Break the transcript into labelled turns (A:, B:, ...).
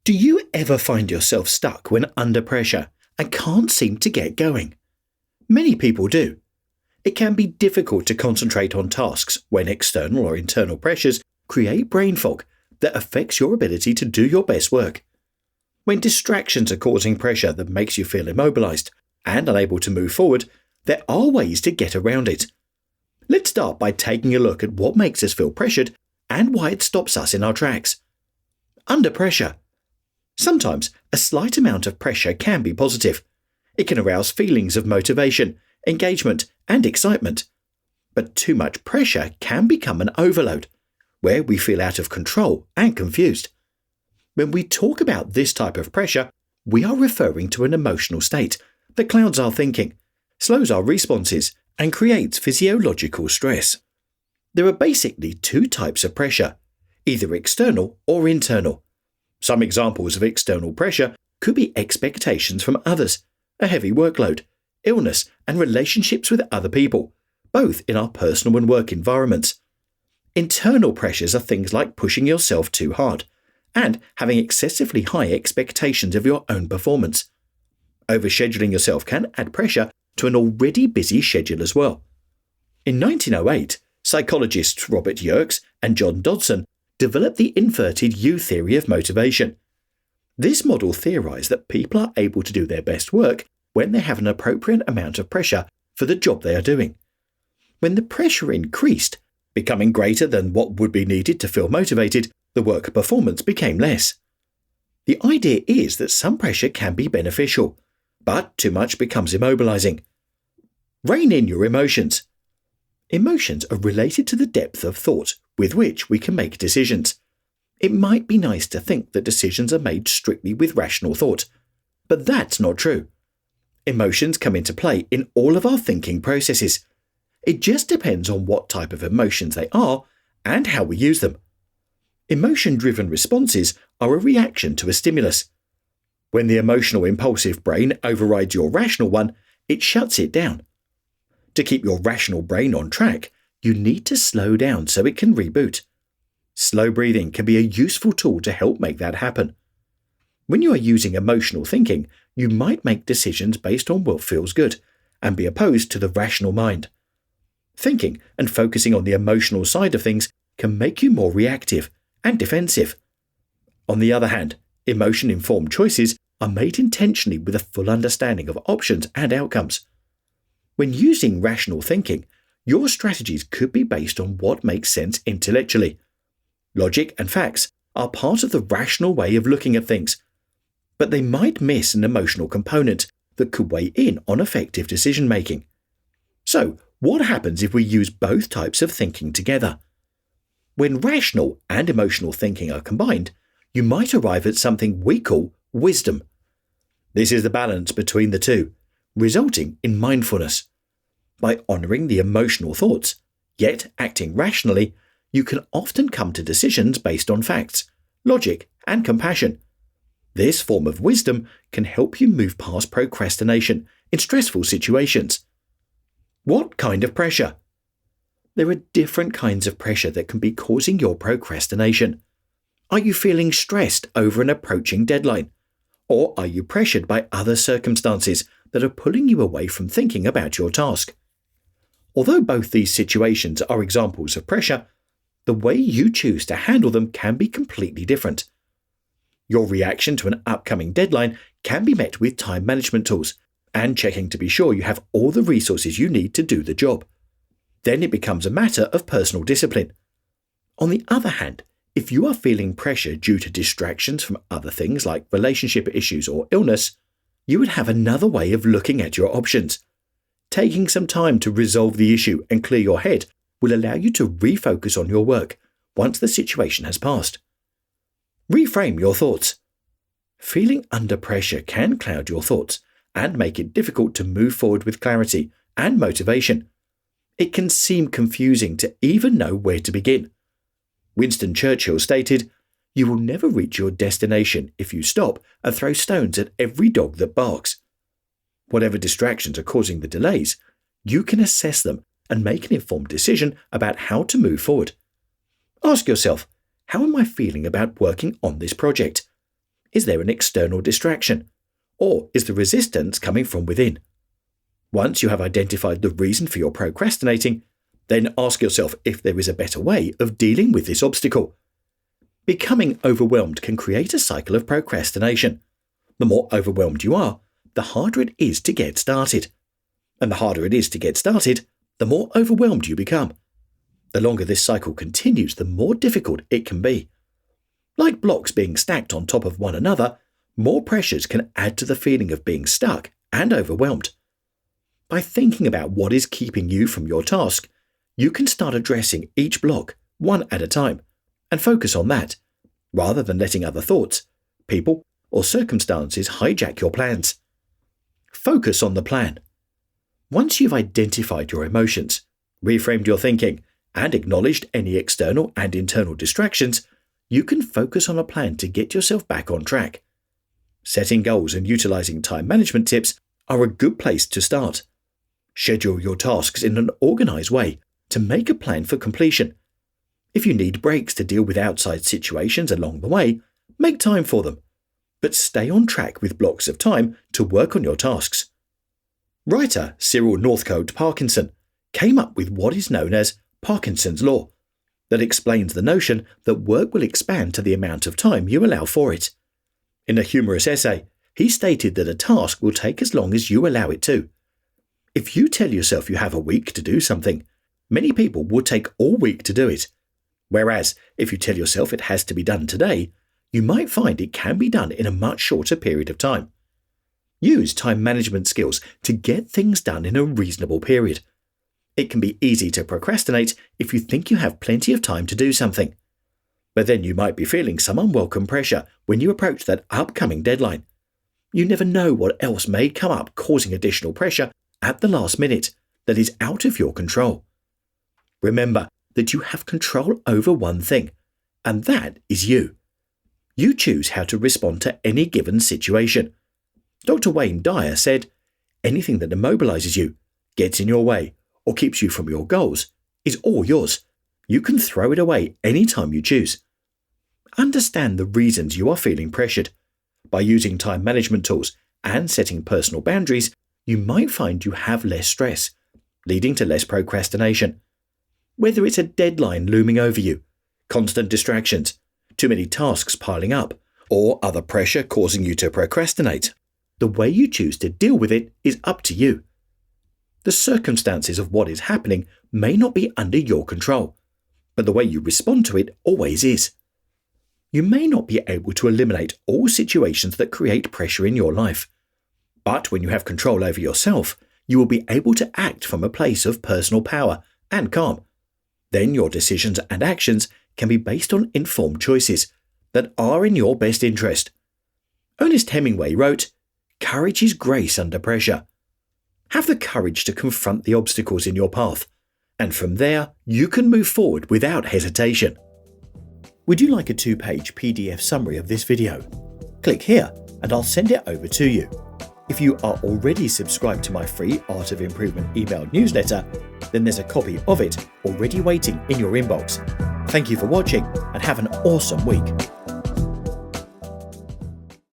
A: Do you ever find yourself stuck when under pressure and can't seem to get going? Many people do. It can be difficult to concentrate on tasks when external or internal pressures create brain fog that affects your ability to do your best work. When distractions are causing pressure that makes you feel immobilized and unable to move forward, there are ways to get around it. Let's start by taking a look at what makes us feel pressured and why it stops us in our tracks. Under pressure. Sometimes a slight amount of pressure can be positive. It can arouse feelings of motivation, engagement, and excitement. But too much pressure can become an overload, where we feel out of control and confused. When we talk about this type of pressure, we are referring to an emotional state that clouds our thinking, slows our responses, and creates physiological stress. There are basically two types of pressure, either external or internal. Some examples of external pressure could be expectations from others, a heavy workload, illness, and relationships with other people, both in our personal and work environments. Internal pressures are things like pushing yourself too hard and having excessively high expectations of your own performance. Overscheduling yourself can add pressure to an already busy schedule as well. In 1908, psychologists Robert Yerkes and John Dodson developed the inverted U theory of motivation. This model theorized that people are able to do their best work when they have an appropriate amount of pressure for the job they are doing. When the pressure increased, becoming greater than what would be needed to feel motivated, the work performance became less. The idea is that some pressure can be beneficial, but too much becomes immobilizing. Rein in your emotions. Emotions are related to the depth of thought with which we can make decisions. It might be nice to think that decisions are made strictly with rational thought, but that's not true. Emotions come into play in all of our thinking processes. It just depends on what type of emotions they are and how we use them. Emotion-driven responses are a reaction to a stimulus. When the emotional impulsive brain overrides your rational one, it shuts it down. To keep your rational brain on track, you need to slow down so it can reboot. Slow breathing can be a useful tool to help make that happen. When you are using emotional thinking, you might make decisions based on what feels good and be opposed to the rational mind. Thinking and focusing on the emotional side of things can make you more reactive and defensive. On the other hand, emotion-informed choices are made intentionally with a full understanding of options and outcomes. When using rational thinking, your strategies could be based on what makes sense intellectually. Logic and facts are part of the rational way of looking at things, but they might miss an emotional component that could weigh in on effective decision-making. So, what happens if we use both types of thinking together? When rational and emotional thinking are combined, you might arrive at something we call wisdom. This is the balance between the two, resulting in mindfulness. By honoring the emotional thoughts, yet acting rationally, you can often come to decisions based on facts, logic, and compassion. This form of wisdom can help you move past procrastination in stressful situations. What kind of pressure? There are different kinds of pressure that can be causing your procrastination. Are you feeling stressed over an approaching deadline? Or are you pressured by other circumstances that are pulling you away from thinking about your task? Although both these situations are examples of pressure, the way you choose to handle them can be completely different. Your reaction to an upcoming deadline can be met with time management tools and checking to be sure you have all the resources you need to do the job. Then it becomes a matter of personal discipline. On the other hand, if you are feeling pressure due to distractions from other things like relationship issues or illness, you would have another way of looking at your options. Taking some time to resolve the issue and clear your head will allow you to refocus on your work once the situation has passed. Reframe your thoughts. Feeling under pressure can cloud your thoughts and make it difficult to move forward with clarity and motivation. It can seem confusing to even know where to begin. Winston Churchill stated, "You will never reach your destination if you stop and throw stones at every dog that barks." Whatever distractions are causing the delays, you can assess them and make an informed decision about how to move forward. Ask yourself, how am I feeling about working on this project? Is there an external distraction? Or is the resistance coming from within? Once you have identified the reason for your procrastinating, then ask yourself if there is a better way of dealing with this obstacle. Becoming overwhelmed can create a cycle of procrastination. The more overwhelmed you are, the harder it is to get started. And the harder it is to get started, the more overwhelmed you become. The longer this cycle continues, the more difficult it can be. Like blocks being stacked on top of one another, more pressures can add to the feeling of being stuck and overwhelmed. By thinking about what is keeping you from your task, you can start addressing each block one at a time and focus on that, rather than letting other thoughts, people, or circumstances hijack your plans. Focus on the plan. Once you've identified your emotions, reframed your thinking, and acknowledged any external and internal distractions, you can focus on a plan to get yourself back on track. Setting goals and utilizing time management tips are a good place to start. Schedule your tasks in an organized way to make a plan for completion. If you need breaks to deal with outside situations along the way, make time for them, but stay on track with blocks of time to work on your tasks. Writer Cyril Northcote Parkinson came up with what is known as Parkinson's Law, that explains the notion that work will expand to the amount of time you allow for it. In a humorous essay, he stated that a task will take as long as you allow it to. If you tell yourself you have a week to do something, many people will take all week to do it. Whereas, if you tell yourself it has to be done today, you might find it can be done in a much shorter period of time. Use time management skills to get things done in a reasonable period. It can be easy to procrastinate if you think you have plenty of time to do something. But then you might be feeling some unwelcome pressure when you approach that upcoming deadline. You never know what else may come up causing additional pressure at the last minute that is out of your control. Remember that you have control over one thing, and that is you. You choose how to respond to any given situation. Dr. Wayne Dyer said, "Anything that immobilizes you, gets in your way, or keeps you from your goals is all yours. You can throw it away anytime you choose." Understand the reasons you are feeling pressured. By using time management tools and setting personal boundaries, you might find you have less stress, leading to less procrastination. Whether it's a deadline looming over you, constant distractions, too many tasks piling up, or other pressure causing you to procrastinate, the way you choose to deal with it is up to you. The circumstances of what is happening may not be under your control, but the way you respond to it always is. You may not be able to eliminate all situations that create pressure in your life, but when you have control over yourself, you will be able to act from a place of personal power and calm. Then your decisions and actions can be based on informed choices that are in your best interest. Ernest Hemingway wrote, "Courage is grace under pressure." Have the courage to confront the obstacles in your path, and from there you can move forward without hesitation. Would you like a 2-page PDF summary of this video? Click here and I'll send it over to you. If you are already subscribed to my free Art of Improvement email newsletter, then there's a copy of it already waiting in your inbox. Thank you for watching and have an awesome week.